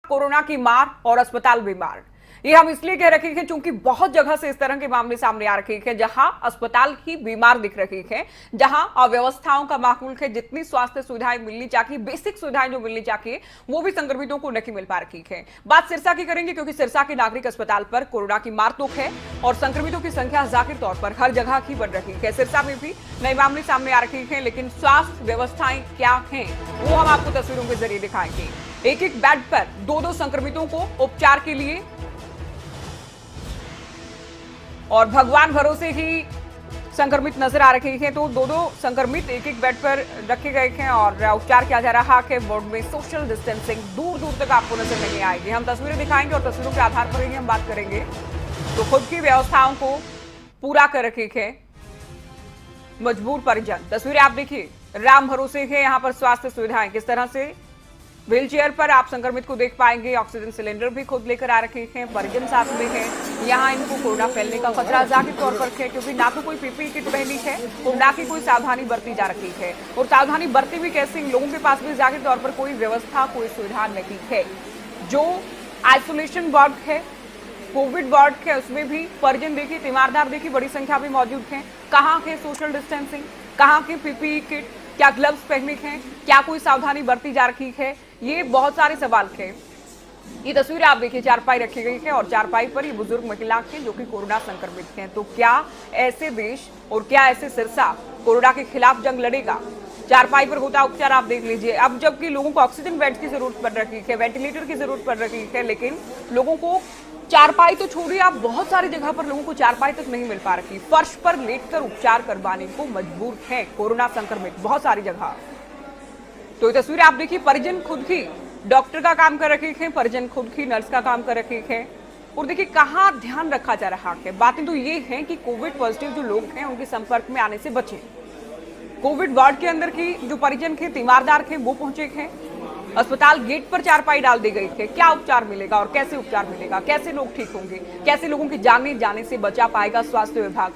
Corona की मार और अस्पताल बीमार। ये हम इसलिए कह रहे हैं क्योंकि बहुत जगह से इस तरह के मामले सामने आ रखे हैं जहां अस्पताल ही बीमार दिख रही है, जहां अव्यवस्थाओं का माहौल है, जितनी स्वास्थ्य सुविधाएं मिलनी चाहिए, बेसिक सुविधाएं जो मिलनी चाहिए वो भी संक्रमितों को नहीं मिल पा रही है। बात सिरसा की करेंगे क्योंकि सिरसा के नागरिक अस्पताल पर कोरोना की मार तो है और संक्रमितों की संख्या जाहिर तौर पर हर जगह की बढ़ रही है। सिरसा में भी नए मामले सामने आ रहे हैं, लेकिन स्वास्थ्य व्यवस्थाएं क्या हैं वो हम आपको तस्वीरों के जरिए दिखाएंगे। एक एक बेड पर दो संक्रमितों को उपचार के लिए और भगवान भरोसे ही संक्रमित नजर आ रहे हैं, तो दो संक्रमित एक एक बेड पर रखे गए हैं और उपचार किया जा रहा है। वार्ड में सोशल डिस्टेंसिंग दूर दूर तक आपको नजर नहीं आएगी। हम तस्वीरें दिखाएंगे और तस्वीरों के आधार पर ही हम बात करेंगे। तो खुद की व्यवस्थाओं को पूरा कर रखे हैं मजबूर परिजन। तस्वीरें आप देखिए, राम भरोसे है यहाँ पर स्वास्थ्य सुविधाएं किस तरह से। व्हील चेयर पर आप संक्रमित को देख पाएंगे, ऑक्सीजन सिलेंडर भी खुद लेकर आ रखे हैं, परिजन साथ में है। यहाँ इनको कोरोना फैलने का खतरा जाहिर तौर पर है क्योंकि ना तो कोई पीपीई किट पहनी है और ना की कोई सावधानी बरती जा रही है। और सावधानी बरती भी कैसे, इन लोगों के पास भी जाहिर तौर पर कोई व्यवस्था, कोई सुविधा नहीं है। जो आइसोलेशन वार्ड है, कोविड वार्ड है, उसमें भी परिजन देखिए, तीमारदार देखिए, बड़ी संख्या में मौजूद है। कहाँ है सोशल डिस्टेंसिंग, कहाँ के पीपीई किट, क्या ग्लव्स पहने हैं, क्या कोई सावधानी बरती जा रही है, ये बहुत सारे सवाल हैं। ये तस्वीर आप देखिए, चारपाई रखी गई है और चारपाई पर ये बुजुर्ग महिला है जो कि कोरोना संक्रमित हैं। तो क्या ऐसे देश और क्या ऐसे सिरसा कोरोना के खिलाफ जंग लड़ेगा? चारपाई पर होता उपचार आप देख लीजिए। अब जबकि लोगों को ऑक्सीजन बेड की जरूरत पड़ रही है, वेंटिलेटर की जरूरत पड़ रही है, लेकिन लोगों को चारपाई तो छोड़िए, आप बहुत सारी जगह पर लोगों को चारपाई तक नहीं मिल पा रही। फर्श पर लेटकर उपचार करवाने को मजबूर है कोरोना संक्रमित बहुत सारी जगह। तो ये तस्वीर आप देखिए, परिजन खुद ही डॉक्टर का काम कर रखे हैं, परिजन खुद ही नर्स का काम कर रखे हैं। और देखिए कहाँ ध्यान रखा जा रहा है। बातें तो ये हैं कि कोविड पॉजिटिव जो लोग हैं उनके संपर्क में आने से बचें। कोविड वार्ड के अंदर की जो परिजन थे, तीमारदार थे, वो पहुंचे हैं। अस्पताल गेट पर चारपाई डाल दी गई है। क्या उपचार मिलेगा और कैसे उपचार मिलेगा, कैसे लोग ठीक होंगे, कैसे लोगों की जाने से बचा पाएगा स्वास्थ्य विभाग।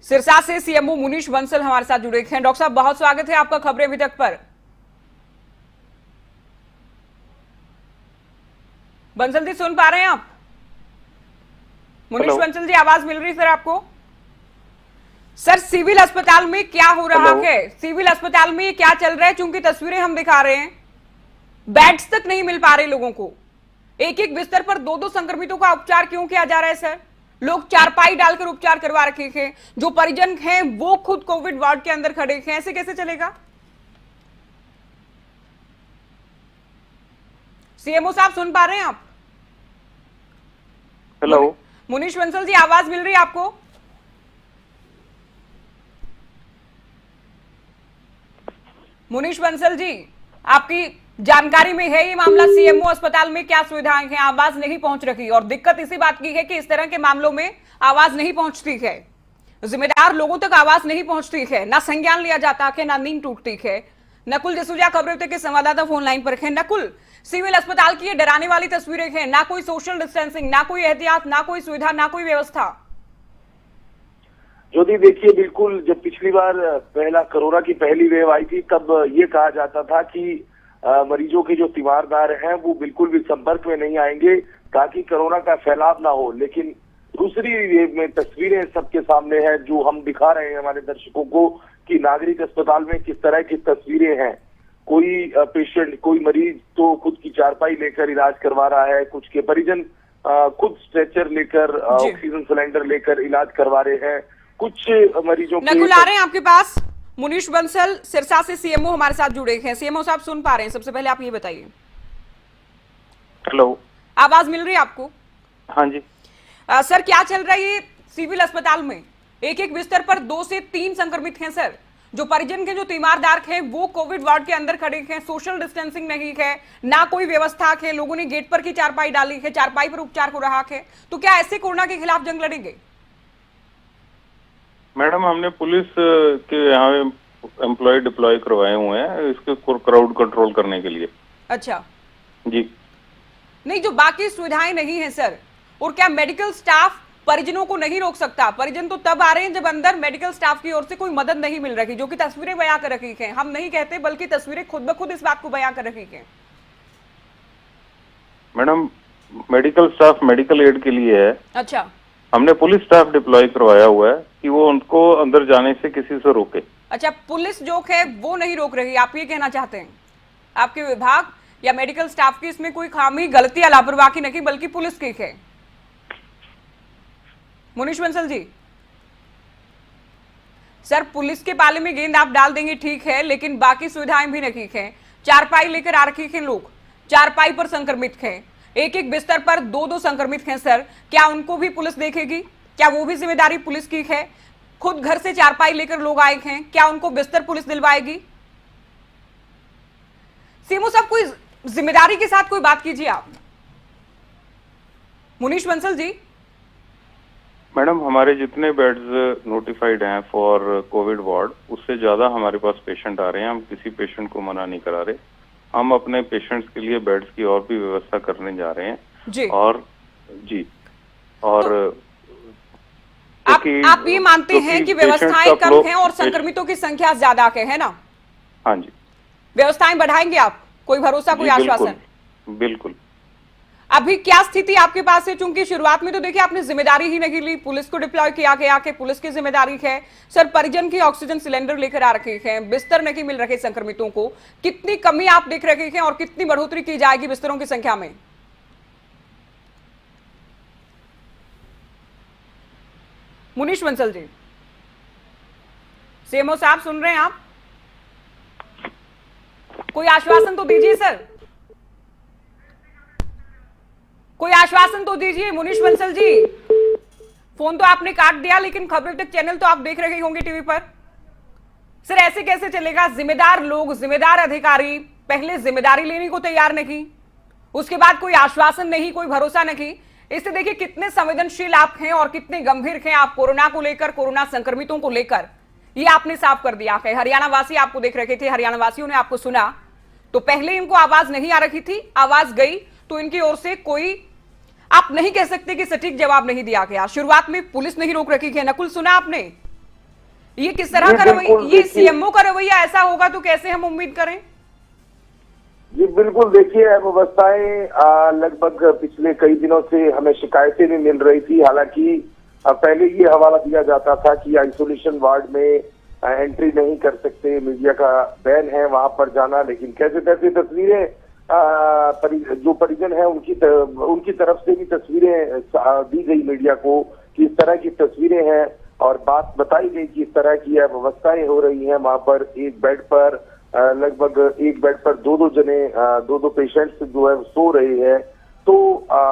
सिरसा से सीएमओ मुनीश बंसल हमारे साथ जुड़े हैं। डॉक्टर साहब, बहुत स्वागत है आपका खबरें अभी तक पर। बंसल जी सुन पा रहे हैं आप? मुनीश बंसल जी, आवाज मिल रही सर आपको? सर, सिविल अस्पताल में क्या हो रहा है? सिविल अस्पताल में क्या चल रहा है? चूंकि तस्वीरें हम दिखा रहे हैं, बेड्स तक नहीं मिल पा रहे लोगों को। एक एक बिस्तर पर दो संक्रमितों का उपचार क्यों किया जा रहा है सर? लोग चारपाई डालकर उपचार करवा रखे हैं, जो परिजन हैं वो खुद कोविड वार्ड के अंदर खड़े हैं। ऐसे कैसे चलेगा? सीएमओ साहब सुन पा रहे हैं आप? हेलो मुनीश बंसल जी, आवाज मिल रही है आपको? मुनीश बंसल जी, आपकी जानकारी में है ये मामला? सीएमओ अस्पताल में क्या सुविधाएं हैं? आवाज नहीं पहुंच रही और दिक्कत इसी बात की है कि इस तरह के मामलों में आवाज नहीं पहुंचती है, जिम्मेदार लोगों तक आवाज नहीं पहुंचती है, ना संज्ञान लिया जाता है, ना नींद टूटती है। नकुल जसूजा खबरें के संवाददाता फोन लाइन पर है। नकुल, सिविल अस्पताल की ये डराने वाली तस्वीरें हैं, ना कोई सोशल डिस्टेंसिंग, ना कोई एहतियात, ना कोई सुविधा, ना कोई व्यवस्था। ज्योति देखिए, बिल्कुल जब पिछली बार पहला कोरोना की पहली वेव आई थी तब ये कहा जाता था कि मरीजों के जो तीमारदार हैं वो बिल्कुल भी संपर्क में नहीं आएंगे ताकि कोरोना का फैलाव ना हो। लेकिन दूसरी वेव में तस्वीरें सबके सामने हैं जो हम दिखा रहे हैं हमारे दर्शकों को कि नागरिक अस्पताल में किस तरह की तस्वीरें हैं। कोई पेशेंट, कोई मरीज तो खुद की चारपाई लेकर इलाज करवा रहा है, कुछ के परिजन खुद स्ट्रेचर लेकर, ऑक्सीजन सिलेंडर लेकर इलाज करवा रहे हैं। कुछ मरीजों के नकुल आ रहे हैं आपके पास? मुनीश बंसल सिरसा से सीएमओ हमारे साथ जुड़े हैं। सीएमओ साहब सुन पा रहे हैं? सबसे पहले आप ये बताइए। हेलो, आवाज मिल रही है आपको? हाँ जी। सर, क्या चल रहा है सिविल अस्पताल में? एक एक बिस्तर पर 2 से 3 संक्रमित हैं सर। जो परिजन के जो तीमारदार हैं वो कोविड वार्ड के अंदर खड़े हैं, सोशल डिस्टेंसिंग नहीं है, ना कोई व्यवस्था है, लोगों ने गेट पर की चारपाई डाली है, चारपाई पर उपचार हो रहा है। तो क्या ऐसे कोरोना के खिलाफ जंग लड़ेंगे? मैडम, हमने पुलिस के यहाँ एम्प्लॉय डिप्लॉय करवाए हुए हैं इसके क्राउड कंट्रोल करने के लिए। अच्छा जी। नहीं, जो बाकी सुविधाएं नहीं है सर, और क्या मेडिकल स्टाफ परिजनों को नहीं रोक सकता। परिजन तो तब आ रहे हैं जब अंदर मेडिकल स्टाफ की ओर से कोई मदद नहीं मिल रही, जो कि तस्वीरें बयां कर रखी हैं। हम नहीं कहते, बल्कि तस्वीरें खुद ब खुद इस बात को बयां कर रखी हैं। Madam, medical staff medical aid के लिए है। अच्छा, हमने पुलिस स्टाफ डिप्लॉय करवाया हुआ है कि वो उनको अंदर जाने से किसी से रोके। अच्छा, पुलिस जो है वो नहीं रोक रही, आप ये कहना चाहते हैं? आपके विभाग या मेडिकल स्टाफ की इसमें कोई खामी, गलती या लापरवाही नहीं, बल्कि पुलिस की है। मुनीश बंसल जी, सर पुलिस के पाले में गेंद आप डाल देंगे ठीक है, लेकिन बाकी सुविधाएं भी नहीं है। चारपाई लेकर आ रखे हैं लोग, चारपाई पर संक्रमित हैं, एक एक बिस्तर पर दो दो संक्रमित हैं। सर, क्या उनको भी पुलिस देखेगी? क्या वो भी जिम्मेदारी पुलिस की है? खुद घर से चारपाई लेकर लोग आए हैं, क्या उनको बिस्तर पुलिस दिलवाएगी? सीएमओ साहब, कोई जिम्मेदारी के साथ कोई बात कीजिए आप। मुनीश बंसल जी। मैडम, हमारे जितने बेड्स नोटिफाइड हैं फॉर कोविड वार्ड, उससे ज्यादा हमारे पास पेशेंट आ रहे हैं। हम किसी पेशेंट को मना नहीं करा रहे। हम अपने पेशेंट्स के लिए बेड्स की और भी व्यवस्था करने जा रहे हैं जी। और जी, और आप ये मानते हैं कि व्यवस्थाएं कम हैं और संक्रमितों की संख्या ज्यादा है ना? हाँ जी। व्यवस्थाएं बढ़ाएंगे आप? कोई भरोसा, कोई आश्वासन? बिल्कुल। अभी क्या स्थिति आपके पास है? चूंकि शुरुआत में तो देखिए आपने जिम्मेदारी ही नहीं ली, पुलिस को डिप्लॉय किया गया कि पुलिस की जिम्मेदारी है। सर, परिजन की ऑक्सीजन सिलेंडर लेकर आ रखे हैं, बिस्तर नहीं मिल रहे संक्रमितों को। कितनी कमी आप देख रहे हैं और कितनी बढ़ोतरी की जाएगी बिस्तरों की संख्या में? मुनीश बंसल जी, सीएमओ साहब सुन रहे हैं आप? कोई आश्वासन तो दीजिए सर, कोई आश्वासन तो दीजिए। मुनीश बंसल जी, फोन तो आपने काट दिया, लेकिन खबरें तक चैनल तो आप देख रहे होंगे टीवी पर। सर, ऐसे कैसे चलेगा? जिम्मेदार लोग, जिम्मेदार अधिकारी पहले जिम्मेदारी लेने को तैयार नहीं, उसके बाद कोई आश्वासन नहीं, कोई भरोसा नहीं। इससे देखिए कितने संवेदनशील आप हैं और कितने गंभीर हैं आप कोरोना को लेकर, कोरोना संक्रमितों को लेकर। ये आपने साफ कर दिया है। हरियाणा वासी आपको देख रहे थे, हरियाणा वासियों ने आपको सुना, तो पहले इनको आवाज नहीं आ रही थी, आवाज गई तो इनकी ओर से कोई, आप नहीं कह सकते कि सटीक जवाब नहीं दिया गया। शुरुआत में पुलिस नहीं रोक रखी है, नकुल सुना आपने? ये किस तरह का रवैया, ये सीएमओ का रवैया ऐसा होगा तो कैसे हम उम्मीद करें? जी बिल्कुल, देखिए व्यवस्थाएं लगभग पिछले कई दिनों से हमें शिकायतें भी मिल रही थी। हालांकि पहले ये हवाला दिया जाता था कि आइसोलेशन वार्ड में एंट्री नहीं कर सकते, मीडिया का बैन है वहां पर जाना। लेकिन कैसे कैसे तस्वीरें जो परिजन है उनकी तरफ से भी तस्वीरें दी गई मीडिया को कि इस तरह की तस्वीरें हैं, और बात बताई गई कि इस तरह की व्यवस्थाएं हो रही हैं। वहां पर एक बेड पर लगभग एक बेड पर दो दो पेशेंट्स जो है सो रहे हैं। तो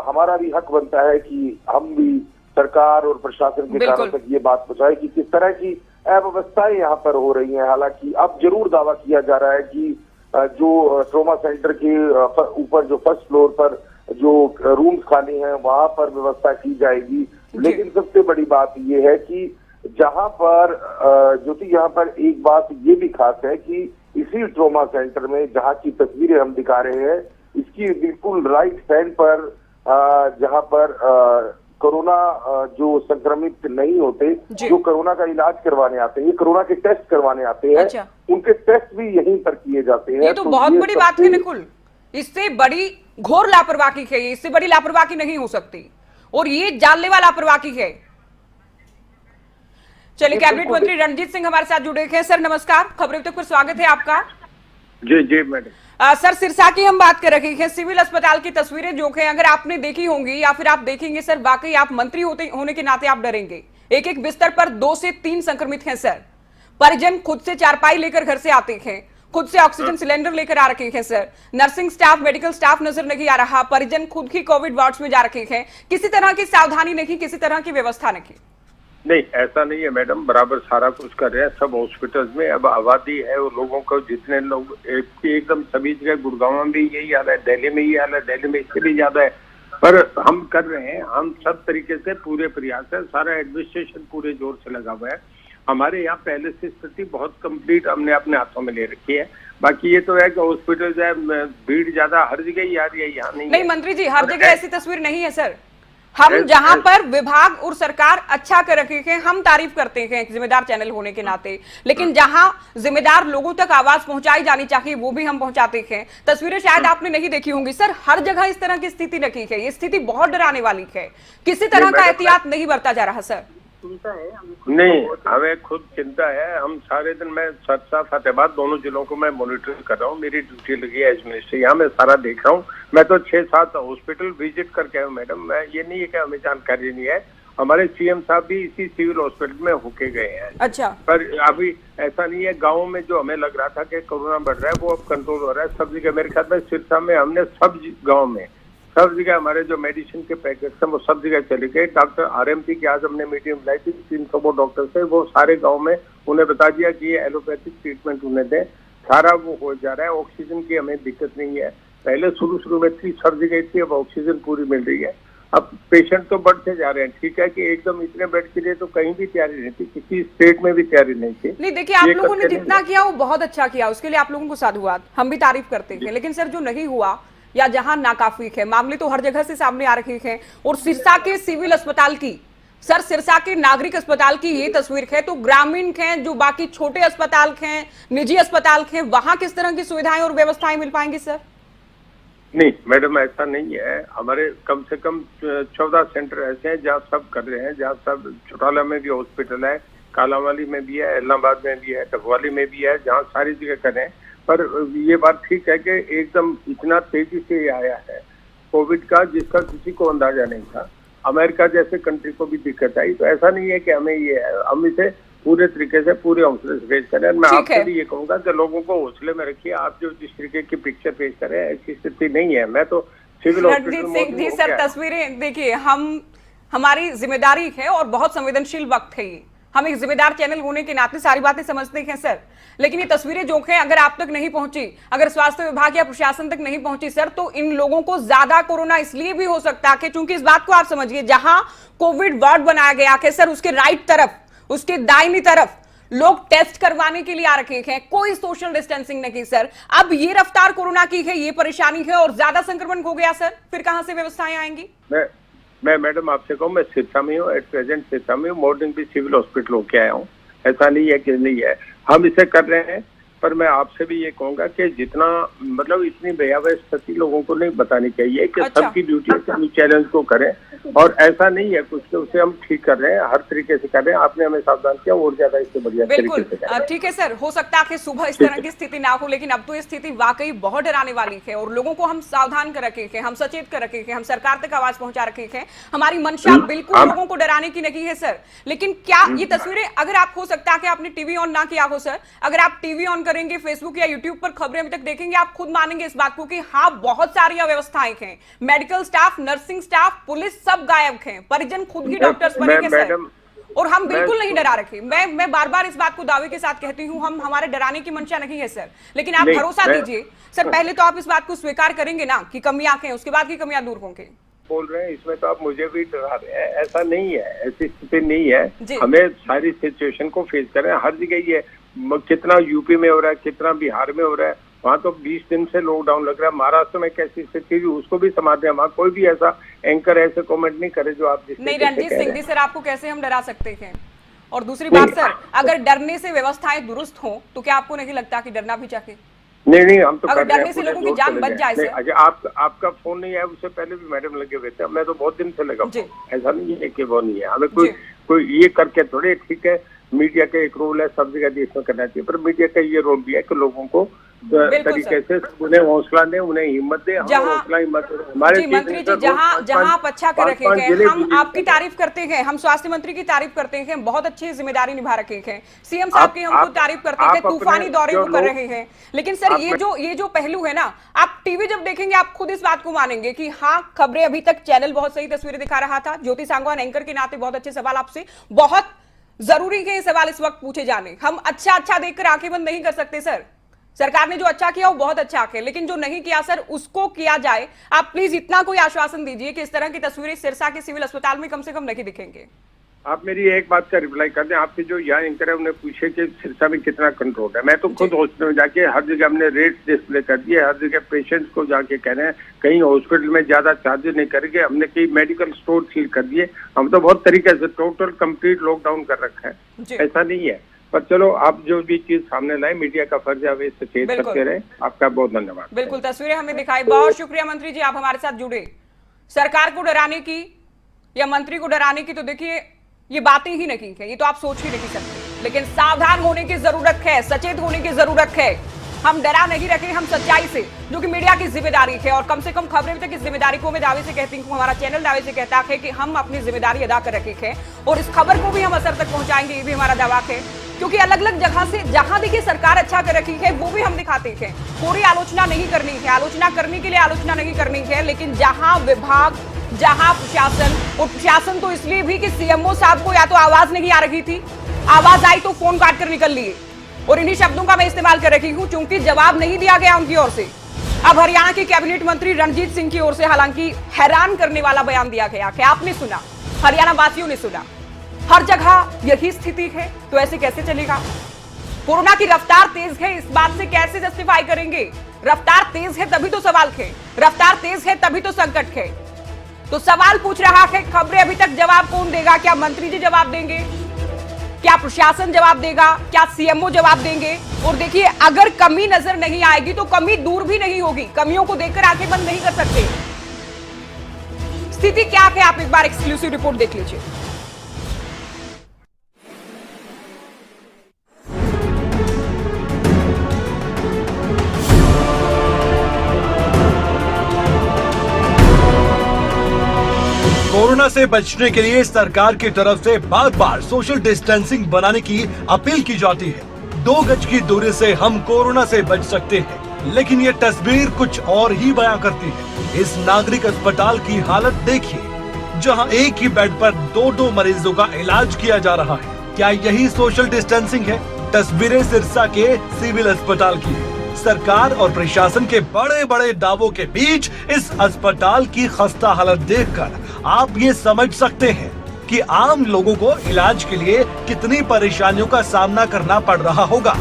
हमारा भी हक बनता है कि हम भी सरकार और प्रशासन के कानों तक ये बात पहुंचाए कि किस तरह की अव्यवस्थाएं यहाँ पर हो रही हैं। हालांकि अब जरूर दावा किया जा रहा है कि जो ट्रॉमा सेंटर के ऊपर जो फर्स्ट फ्लोर पर जो रूम्स खाली हैं वहां पर व्यवस्था की जाएगी। लेकिन सबसे बड़ी बात ये है कि जहां पर ज्योति, यहाँ पर एक बात ये भी खास है कि इसी ट्रॉमा सेंटर में जहां की तस्वीरें हम दिखा रहे हैं, इसकी बिल्कुल राइट हैंड पर जहां पर कोरोना जो संक्रमित नहीं होते, जो कोरोना का इलाज करवाने आते हैं, कोरोना के टेस्ट करवाने आते हैं, अच्छा। उनके टेस्ट भी यहीं पर किए जाते हैं। ये तो बहुत बड़ी बात है निकुल, इससे बड़ी घोर लापरवाही है, इससे बड़ी लापरवाही नहीं हो सकती, और ये जानलेवा लापरवाही है। चलिए, कैबिनेट मंत्री रणजीत सिंह हमारे साथ जुड़े हैं। सर नमस्कार, खबरें तक पर स्वागत है आपका। जी जी मैडम। सर, सिरसा की हम बात कर रहे हैं, सिविल अस्पताल की तस्वीरें जो है अगर आपने देखी होंगी या फिर आप देखेंगे सर, वाकई आप मंत्री होने के नाते आप डरेंगे। एक एक बिस्तर पर 2 से 3 संक्रमित हैं सर। परिजन खुद से चारपाई लेकर घर से आते हैं, खुद से ऑक्सीजन सिलेंडर लेकर आ रखे हैं sir. Nursing staff, medical staff नजर नहीं आ रहा, परिजन खुद ही कोविड वार्ड्स में जा रखे हैं। किसी तरह की सावधानी नहीं, किसी तरह की व्यवस्था नहीं। नहीं, ऐसा नहीं है मैडम, बराबर सारा कुछ कर रहे हैं सब हॉस्पिटल्स में। अब आबादी है और लोगों को जितने लोग एकदम सभी जगह, गुड़गांव में भी यही हाल है, दिल्ली में यही हाल है, दिल्ली में इससे भी ज्यादा है, पर हम कर रहे हैं। हम सब तरीके से पूरे प्रयास है, सारा एडमिनिस्ट्रेशन पूरे जोर से लगा हुआ है। हमारे यहाँ पहले से स्थिति बहुत कंप्लीट हमने अपने हाथों में ले रखी है। बाकी ये तो है कि हॉस्पिटल जो है भीड़ ज्यादा हर जगह ही आ रही है, यहाँ नहीं। मंत्री जी, हर जगह ऐसी तस्वीर नहीं है सर, हम जहां पर विभाग और सरकार अच्छा कर रखे हैं, हम तारीफ करते हैं एक जिम्मेदार चैनल होने के नाते, लेकिन जहां जिम्मेदार लोगों तक आवाज पहुंचाई जानी चाहिए वो भी हम पहुंचाते हैं। तस्वीरें शायद आपने नहीं देखी होंगी सर, हर जगह इस तरह की स्थिति रखी है, ये स्थिति बहुत डराने वाली है, किसी तरह का एहतियात नहीं बरता जा रहा सर। नहीं, हमें खुद चिंता है। हम सारे दिन, मैं सरसा फतेहाबाद दोनों जिलों को मैं मॉनिटर कर रहा हूँ, मेरी ड्यूटी लगी है एज मिनिस्टर, यहाँ मैं सारा देख रहा हूँ। मैं तो 6-7 हॉस्पिटल विजिट करके आया हूँ मैडम। मैं ये नहीं है कि हमें जानकारी नहीं है, हमारे सीएम साहब भी इसी सिविल हॉस्पिटल में होके गए हैं। अच्छा, पर अभी ऐसा नहीं है। गाँव में जो हमें लग रहा था कि कोरोना बढ़ रहा है वो अब कंट्रोल हो रहा है सब जगह। मेरे ख्याल में सिरसा में हमने सब गाँव में सब जगह हमारे जो मेडिसिन के पैकेट्स हैं वो सब जगह चले गए। डॉक्टर आरएमपी की आज हमने मीटिंग बुलाई थी, 300 वो डॉक्टर्स है, वो सारे गांव में उन्हें बता दिया कि ये एलोपैथिक ट्रीटमेंट उन्हें दें, सारा वो हो जा रहा है। ऑक्सीजन की हमें दिक्कत नहीं है, पहले शुरू में थी, सब जगह थी, अब ऑक्सीजन पूरी मिल रही है। अब पेशेंट तो बढ़ते जा रहे हैं, ठीक है कि एकदम इतने बेड के लिए तो कहीं भी तैयारी नहीं थी, किसी स्टेट में भी तैयारी नहीं थी। नहीं देखिए, आप लोगों ने जितना किया वो बहुत अच्छा किया, उसके लिए आप लोगों को साधुवाद, हम भी तारीफ करते हैं। लेकिन सर जो नहीं हुआ या जहां नाकाफी है, मामले तो हर जगह से सामने आ रहे हैं। और सिरसा के सिविल अस्पताल की, सर सिरसा के नागरिक अस्पताल की ये तस्वीर है, तो ग्रामीण हैं जो बाकी छोटे अस्पताल हैं, निजी अस्पताल हैं, वहां किस तरह की सुविधाएं और व्यवस्थाएं मिल पाएंगी सर? नहीं मैडम, ऐसा नहीं है। हमारे कम से कम 14 सेंटर ऐसे हैं जहाँ सब कर रहे हैं, जहाँ सब चौटाला में भी हॉस्पिटल है, कालावाली में भी है, इलाहाबाद में भी है, डबवाली में भी है, जहाँ सारी जगह कर रहे हैं। पर ये बात ठीक है कि एकदम इतना तेजी से ये आया है कोविड का, जिसका किसी को अंदाजा नहीं था। अमेरिका जैसे कंट्री को भी दिक्कत आई, तो ऐसा नहीं है कि हमें ये है, हम इसे पूरे तरीके से पूरे हौसले से पेश करें। मैं आपसे भी ये कहूंगा कि लोगों को हौसले में रखिए। आप जो जिस तरीके की पिक्चर पेश करें, ऐसी स्थिति नहीं है। मैं तो सिविल रणजीत जी सर, तस्वीरें देखिए, हमारी जिम्मेदारी है और बहुत संवेदनशील वक्त है ये, हम एक जिम्मेदार चैनल होने के नाते सारी बातें समझते हैं सर। लेकिन ये तस्वीरें जो हैं, अगर आप तक नहीं पहुंची, अगर स्वास्थ्य विभाग या प्रशासन तक नहीं पहुंची सर, तो इन लोगों को ज्यादा कोरोना इसलिए भी हो सकता है क्योंकि इस बात को आप समझिए, जहां कोविड वार्ड बनाया गया है सर, उसके राइट तरफ, उसके दाहिनी तरफ लोग टेस्ट करवाने के लिए आ रखे हैं, कोई सोशल डिस्टेंसिंग नहीं सर। अब ये रफ्तार कोरोना की है, ये परेशानी है और ज्यादा संक्रमण हो गया सर, फिर कहां से व्यवस्थाएं आएंगी? मैं मैडम आपसे कहूँ, मैं सिरसा में हूँ, एट प्रेजेंट सिरसा में हूँ, मॉर्निंग भी सिविल हॉस्पिटल होके आया हूँ। ऐसा नहीं है कि नहीं है, हम इसे कर रहे हैं। पर मैं आपसे भी ये कहूंगा कि जितना मतलब इतनी भयावह स्थिति लोगों को नहीं बतानी चाहिए कि सबकी ड्यूटी है कि हम चैलेंज को करें, और ऐसा नहीं है कुछ के उसे हम ठीक कर रहे हैं, हर तरीके से कर रहे हैं। आपने हमें सावधान किया, और ज्यादा इससे बढ़िया बिल्कुल ठीक है सर। हो सकता है कि सुबह इस तरह की स्थिति ना हो, लेकिन अब तो ये स्थिति वाकई बहुत डराने वाली है और लोगों को हम सावधान कर रखे हैं, हम सचेत कर रखे हैं, हम सरकार तक आवाज पहुंचा रखे हैं। हमारी मंशा बिल्कुल लोगों को डराने की नहीं है सर। लेकिन क्या ये तस्वीरें, अगर आप, हो सकता है कि आपने टीवी ऑन ना किया हो सर, अगर आप टीवी ऑन करेंगे, फेसबुक या यूट्यूब पर खबरें अभी तक देखेंगे, आप खुद मानेंगे इस बात को कि हाँ, बहुत सारी अव्यवस्थाएं हैं, medical staff, nursing staff, police सब गायब हैं, परिजन खुद ही डॉक्टर्स बनेंगे सर, और हम बिल्कुल नहीं डरा रखे। मैं बार बार इस बात को दावे के साथ कहती हूँ, हम हमारे डराने की मंशा नहीं है सर, लेकिन आप भरोसा दीजिए सर, पहले तो आप इस बात को स्वीकार करेंगे ना कि कमियां हैं, उसके बाद की कमियां दूर होंगी। बोल रहे हैं इसमें तो आप मुझे भी डरा रहे हैं, ऐसा नहीं है, ऐसी स्थिति नहीं है। हमें सारी सिचुएशन को फेस करें, हर जगह ये कितना यूपी में हो रहा है, कितना बिहार में हो रहा है, वहाँ तो 20 दिन से लॉकडाउन लग रहा है। महाराष्ट्र में कैसी स्थिति हुई उसको भी समझते हैं, वहाँ कोई भी ऐसा एंकर ऐसे कमेंट नहीं करे जो आप नहीं। रणजीत सिंह जी सर, आपको कैसे हम डरा सकते हैं? और दूसरी बात सर, अगर डरने से व्यवस्थाएं दुरुस्त हो तो क्या आपको नहीं लगता कि डरना भी चाहिए? नहीं, हम तो अगर डरने से लोगों की जान बच जाए सर। अच्छा, आपका फोन नहीं आया, उससे पहले भी मैडम लगे हुए थे, मैं तो बहुत दिन से लगा, ऐसा नहीं है कि वो नहीं है। हमें कोई ये करके थोड़े, ठीक है मीडिया का एक रोल है, सब जगह देश में करना चाहिए, पर मीडिया का ये रोल भी है कि लोगों को तरीके से उन्हें हौसला दे, उन्हें हिम्मत दे। हौसला हिम्मत हमारे मंत्री जी, जहां आप अच्छा कर रखे हैं, हम आपकी तारीफ करते हैं, हम स्वास्थ्य मंत्री की तारीफ करते हैं, बहुत अच्छी जिम्मेदारी निभा रखे हैं, सीएम साहब की हम खुद तारीफ करते हैं, तूफानी दौरे वो कर रहे हैं। लेकिन सर ये जो पहलू है ना, आप टीवी जब देखेंगे आप खुद इस बात को मानेंगे कि हाँ, खबरें अभी तक चैनल बहुत सही तस्वीरें दिखा रहा था। ज्योति सांगवान एंकर के नाते बहुत अच्छे सवाल आपसे, बहुत जरूरी है ये सवाल इस वक्त पूछे जाने। हम अच्छा देखकर आंखें बंद नहीं कर सकते सर। सरकार ने जो अच्छा किया वो बहुत अच्छा है, लेकिन जो नहीं किया सर उसको किया जाए। आप प्लीज इतना कोई आश्वासन दीजिए कि इस तरह की तस्वीरें सिरसा के सिविल अस्पताल में कम से कम नहीं दिखेंगे। आप मेरी एक बात का रिप्लाई कर दें। आपके जो यहाँ एंकर है उन्हें पूछे कि सिरसा में कितना कंट्रोल है। मैं तो खुद हॉस्पिटल में जाके हर जगह हमने रेट डिस्प्ले कर दिए, हर जगह पेशेंट्स को जाके कह रहे हैं, कहीं हॉस्पिटल में ज्यादा चार्जेस नहीं करेंगे। हमने कई मेडिकल स्टोर सील कर दिए, हम तो बहुत तरीके से टोटल कंप्लीट लॉकडाउन कर रखा है, ऐसा नहीं है। पर चलो आप जो भी चीज सामने लाए, मीडिया का फर्ज है वे सचेत करते रहे। आपका बहुत धन्यवाद। बिल्कुल, तस्वीरें हमें दिखाई। बहुत शुक्रिया मंत्री जी, आप हमारे साथ जुड़े। सरकार को डराने की या मंत्री को डराने की तो देखिए ये बातें ही नहीं है, ये तो आप सोच ही नहीं सकते। लेकिन सावधान होने की जरूरत है, सचेत होने की जरूरत है। हम डरा नहीं रखे, हम सच्चाई से, जो कि मीडिया की जिम्मेदारी है, और कम से कम खबरें तक इस जिम्मेदारी को मैं दावे से कहती हूँ, हमारा चैनल दावे से कहता है कि हम अपनी जिम्मेदारी अदा कर रखे हैं और इस खबर को भी हम असर तक पहुंचाएंगे, ये भी हमारा दावा है। क्योंकि अलग अलग जगह से जहां देखिए सरकार अच्छा कर रखी है वो भी हम दिखाते हैं। पूरी आलोचना नहीं करनी है, आलोचना करने के लिए आलोचना नहीं करनी है, लेकिन जहां विभाग, जहां प्रशासन, और प्रशासन तो इसलिए भी कि सीएमओ साहब को या तो आवाज नहीं आ रही थी, आवाज आई तो फोन काट कर निकल लिए, और इन्हीं शब्दों का मैं इस्तेमाल कर रही हूं चूंकि जवाब नहीं दिया गया उनकी ओर से। अब हरियाणा के कैबिनेट मंत्री रणजीत सिंह की ओर से हालांकि हैरान करने वाला बयान दिया गया कि आपने सुना, हरियाणा वासियों ने सुना, हर जगह यही स्थिति है तो ऐसे कैसे चलेगा। कोरोना की रफ्तार तेज है, इस बात से कैसे जस्टिफाई करेंगे। रफ्तार तेज है तभी तो सवाल है, रफ्तार तेज है तभी तो संकट है। तो सवाल पूछ रहा है, खबरें अभी तक जवाब कौन देगा? क्या मंत्री जी जवाब देंगे, क्या प्रशासन जवाब देगा, क्या सीएमओ जवाब देंगे? और देखिए अगर कमी नजर नहीं आएगी तो कमी दूर भी नहीं होगी, कमियों को देखकर आंखें बंद नहीं कर सकते। स्थिति क्या है आप एक बार एक्सक्लूसिव रिपोर्ट देख लीजिए। कोरोना से बचने के लिए सरकार की तरफ से बार बार सोशल डिस्टेंसिंग बनाने की अपील की जाती है। 2 गज की दूरी से हम कोरोना से बच सकते हैं, लेकिन ये तस्वीर कुछ और ही बयां करती है। इस नागरिक अस्पताल की हालत देखिए, जहां एक ही बेड पर 2-2 मरीजों का इलाज किया जा रहा है। क्या यही सोशल डिस्टेंसिंग है? तस्वीरें सिरसा के सिविल अस्पताल की है। सरकार और प्रशासन के बड़े बड़े दावों के बीच इस अस्पताल की खस्ता हालत देखकर आप ये समझ सकते हैं कि आम लोगों को इलाज के लिए कितनी परेशानियों का सामना करना पड़ रहा होगा।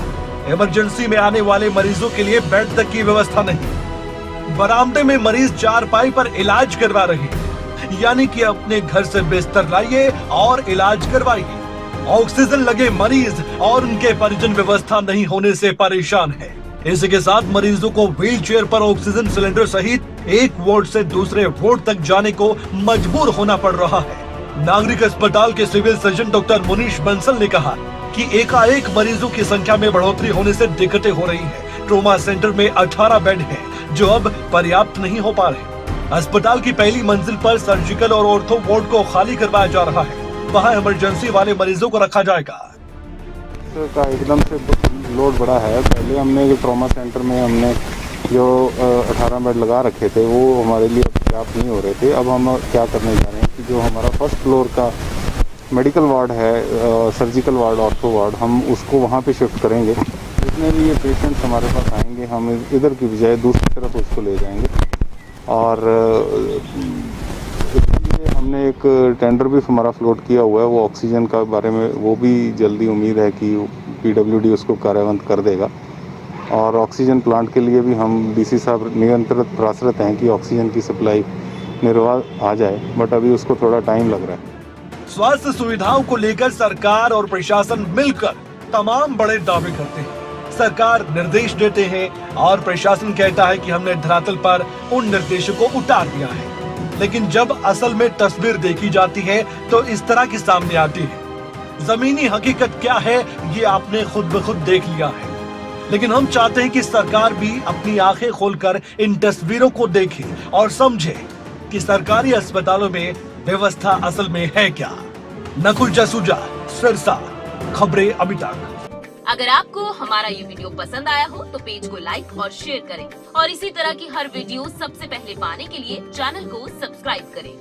इमरजेंसी में आने वाले मरीजों के लिए बेड तक की व्यवस्था नहीं, बरामदे में मरीज चारपाई पर इलाज करवा रहे हैं, यानी कि अपने घर से बिस्तर लाइए और इलाज करवाइए। ऑक्सीजन लगे मरीज और उनके परिजन व्यवस्था नहीं होने से परेशान है। इसी के साथ मरीजों को व्हीलचेयर पर ऑक्सीजन सिलेंडर सहित एक वार्ड से दूसरे वार्ड तक जाने को मजबूर होना पड़ रहा है। नागरिक अस्पताल के civil surgeon doctor Munish Bansal ने कहा कि एकाएक मरीजों की संख्या में बढ़ोतरी होने से दिक्कतें हो रही हैं। ट्रोमा सेंटर में 18 बेड हैं, जो अब पर्याप्त नहीं हो पा रहे। अस्पताल की पहली मंजिल पर सर्जिकल और ऑर्थो वार्ड को खाली करवाया जा रहा है, वहाँ इमरजेंसी वाले मरीजों को रखा जाएगा। का एकदम से लोड बड़ा है। पहले हमने जो ट्रॉमा सेंटर में हमने जो 18 बेड लगा रखे थे वो हमारे लिए पर्याप्त नहीं हो रहे थे। अब हम क्या करने जा रहे हैं कि जो हमारा फर्स्ट फ्लोर का मेडिकल वार्ड है, सर्जिकल वार्ड, ऑर्थो वार्ड, हम उसको वहाँ पे शिफ्ट करेंगे। जितने भी ये पेशेंट्स हमारे पास आएंगे हम इधर की बजाय दूसरी तरफ उसको ले जाएंगे। और इसके लिए हमने एक टेंडर भी हमारा फ्लोट किया हुआ है, वो ऑक्सीजन का बारे में, वो भी जल्दी उम्मीद है कि PWD उसको कार्यान्वित कर देगा। और ऑक्सीजन प्लांट के लिए भी हम DC साहब निरंतर प्रयासरत हैं कि ऑक्सीजन की सप्लाई निर्बाध आ जाए, बट अभी उसको थोड़ा टाइम लग रहा है। स्वास्थ्य सुविधाओं को लेकर सरकार और प्रशासन मिलकर तमाम बड़े दावे करते हैं। सरकार निर्देश देते हैं और प्रशासन कहता है कि हमने धरातल पर उन निर्देशों को उतार दिया है, लेकिन जब असल में तस्वीर देखी जाती है तो इस तरह की सामने आती है। जमीनी हकीकत क्या है ये आपने खुद ब खुद देख लिया है, लेकिन हम चाहते हैं कि सरकार भी अपनी आंखें खोलकर इन तस्वीरों को देखे और समझे कि सरकारी अस्पतालों में व्यवस्था असल में है क्या। नकुल जसूजा, सिरसा, खबरें अभी तक। अगर आपको हमारा ये वीडियो पसंद आया हो तो पेज को लाइक और शेयर करें और इसी तरह की हर वीडियो सबसे पहले पाने के लिए चैनल को सब्सक्राइब करें।